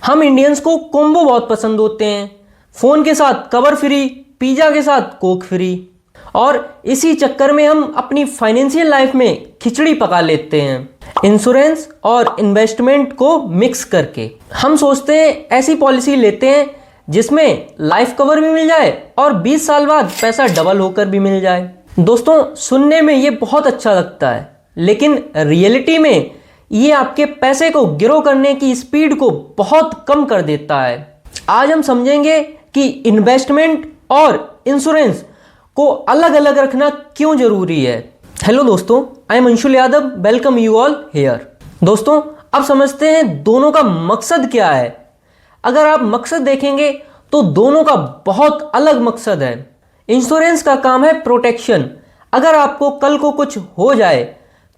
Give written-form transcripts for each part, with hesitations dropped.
हम इंडियंस को कॉम्बो बहुत पसंद होते हैं। फ़ोन के साथ कवर फ्री, पिज़्ज़ा के साथ कोक फ्री। और इसी चक्कर में हम अपनी फाइनेंशियल लाइफ में खिचड़ी पका लेते हैं इंश्योरेंस और इन्वेस्टमेंट को मिक्स करके। हम सोचते हैं ऐसी पॉलिसी लेते हैं जिसमें लाइफ कवर भी मिल जाए और 20 साल बाद पैसा डबल होकर भी मिल जाए। दोस्तों, सुनने में ये बहुत अच्छा लगता है, लेकिन रियलिटी में ये आपके पैसे को ग्रो करने की स्पीड को बहुत कम कर देता है। आज हम समझेंगे कि इन्वेस्टमेंट और इंश्योरेंस को अलग अलग रखना क्यों जरूरी है। हेलो दोस्तों, I am Anshul Yadav, welcome you all here. दोस्तों, अब समझते हैं दोनों का मकसद क्या है। अगर आप मकसद देखेंगे तो दोनों का बहुत अलग मकसद है। इंश्योरेंस का काम है प्रोटेक्शन। अगर आपको कल को कुछ हो जाए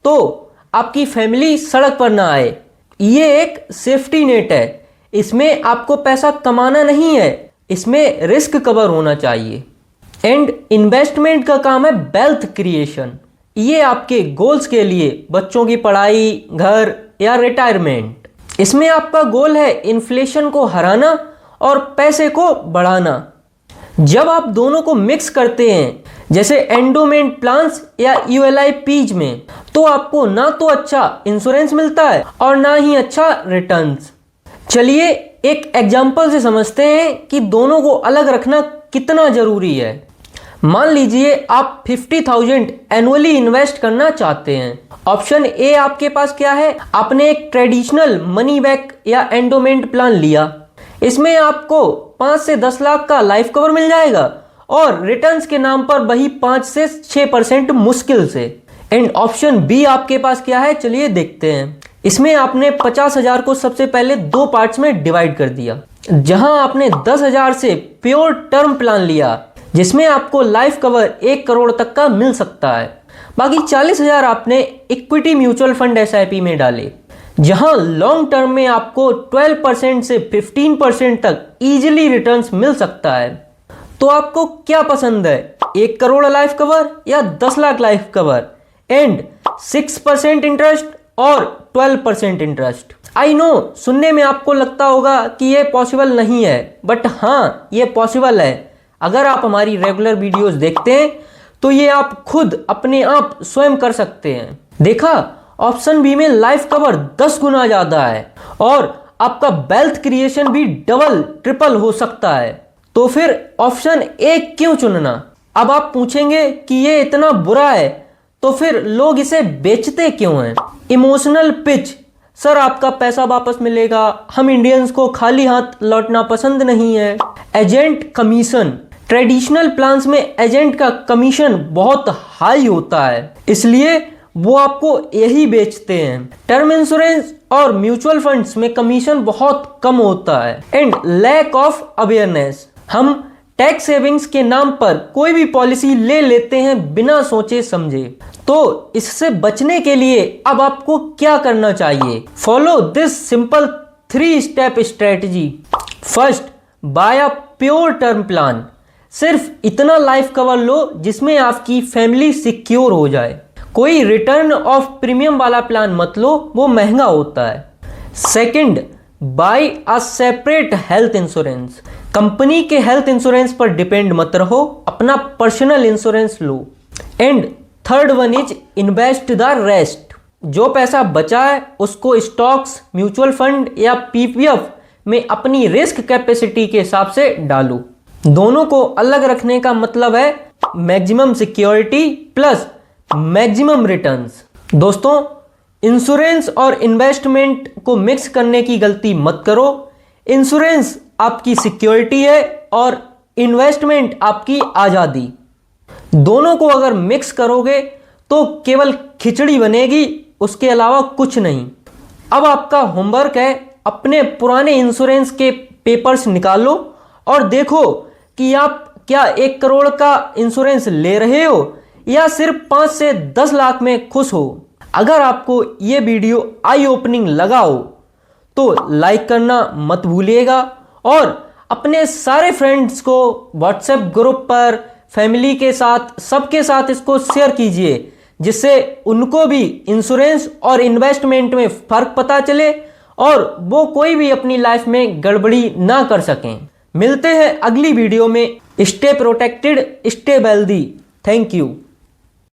तो आपकी फैमिली सड़क पर ना आए। ये एक सेफ्टी नेट है। इसमें आपको पैसा कमाना नहीं है, इसमें रिस्क कवर होना चाहिए। एंड इन्वेस्टमेंट का काम है वेल्थ क्रिएशन। ये आपके गोल्स के लिए, बच्चों की पढ़ाई, घर या रिटायरमेंट। इसमें आपका गोल है इन्फ्लेशन को हराना और पैसे को बढ़ाना। जब आप दोनों को मिक्स करते हैं, जैसे एंडोमेंट प्लान्स या यूएलआईपीज में, तो आपको ना तो अच्छा इंश्योरेंस मिलता है और ना ही अच्छा रिटर्न्स। चलिए एक एग्जांपल से समझते हैं कि दोनों को अलग रखना कितना जरूरी है। मान लीजिए आप 50,000 एनुअली इन्वेस्ट करना चाहते हैं। ऑप्शन ए आपके पास क्या है? आपने एक ट्रेडिशनल मनी बैक या एंडोमेंट प्लान लिया। इसमें आपको 5 से 10 लाख का लाइफ कवर मिल जाएगा और रिटर्न्स के नाम पर वही 5 से 6% मुश्किल से। एंड ऑप्शन बी आपके पास क्या है, चलिए देखते हैं। इसमें आपने 50,000 को सबसे पहले 2 पार्ट्स में डिवाइड कर दिया। जहां आपने 10,000 से प्योर टर्म प्लान लिया, जिसमें आपको लाइफ कवर 1 करोड़ तक का मिल सकता है। बाकी 40,000 आपने इक्विटी म्यूचुअल फंड एसआईपी में डाले, जहां लॉन्ग टर्म में आपको 12% से 15% तक इजीली रिटर्न्स मिल सकता है। तो आपको क्या पसंद है, 1 करोड़ लाइफ कवर या 10 lakh life cover? And 6% interest और 12% इंटरेस्ट। आई नो, सुनने में आपको लगता होगा कि ये पॉसिबल नहीं है, बट हाँ, ये पॉसिबल है। अगर आप हमारी रेगुलर वीडियोस देखते हैं तो ये आप खुद अपने आप स्वयं कर सकते हैं। देखा, ऑप्शन बी में लाइफ कवर 10 गुना ज्यादा है और आपका वेल्थ क्रिएशन भी डबल ट्रिपल हो सकता है। तो फिर ऑप्शन ए क्यों चुनना? अब आप पूछेंगे कि ये इतना बुरा है तो फिर लोग इसे बेचते क्यों हैं? इमोशनल पिच, सर आपका पैसा वापस मिलेगा, हम इंडियंस को खाली हाथ लौटना पसंद नहीं है। एजेंट कमीशन, ट्रेडिशनल प्लान्स में एजेंट का कमीशन बहुत हाई होता है, इसलिए वो आपको यही बेचते हैं। टर्म इंश्योरेंस और म्यूचुअल फंड्स में कमीशन बहुत कम होता है। एंड लैक ऑफ अवेयरनेस, हम टैक्स सेविंग्स के नाम पर कोई भी पॉलिसी ले लेते हैं बिना सोचे समझे। तो इससे बचने के लिए अब आपको क्या करना चाहिए? Follow this simple 3 step strategy. First, buy a pure term plan. सिर्फ इतना लाइफ कवर लो जिसमें आपकी फैमिली सिक्योर हो जाए। कोई रिटर्न ऑफ प्रीमियम वाला प्लान मत लो, वो महंगा होता है। Second, buy a separate health insurance. Company के हेल्थ इंश्योरेंस पर डिपेंड मत रहो, अपना पर्सनल इंश्योरेंस लो। And third one is invest the rest. जो पैसा बचा है उसको स्टॉक्स, म्यूचुअल फंड या पीपीएफ में अपनी रिस्क कैपेसिटी के हिसाब से डालो। दोनों को अलग रखने का मतलब है maximum security plus maximum returns. दोस्तों, इंश्योरेंस और इन्वेस्टमेंट को मिक्स करने की गलती मत करो। इंश्योरेंस आपकी सिक्योरिटी है और इन्वेस्टमेंट आपकी आज़ादी। दोनों को अगर मिक्स करोगे तो केवल खिचड़ी बनेगी, उसके अलावा कुछ नहीं। अब आपका होमवर्क है, अपने पुराने इंश्योरेंस के पेपर्स निकालो और देखो कि आप क्या 1 करोड़ का इंश्योरेंस ले रहे हो या सिर्फ 5 से 10 लाख में खुश हो। अगर आपको ये वीडियो आई ओपनिंग लगा हो तो लाइक करना मत भूलिएगा और अपने सारे फ्रेंड्स को व्हाट्सएप ग्रुप पर, फैमिली के साथ, सबके साथ इसको शेयर कीजिए, जिससे उनको भी इंश्योरेंस और इन्वेस्टमेंट में फ़र्क पता चले और वो कोई भी अपनी लाइफ में गड़बड़ी ना कर सकें। मिलते हैं अगली वीडियो में। Stay protected, stay wealthy. Thank you.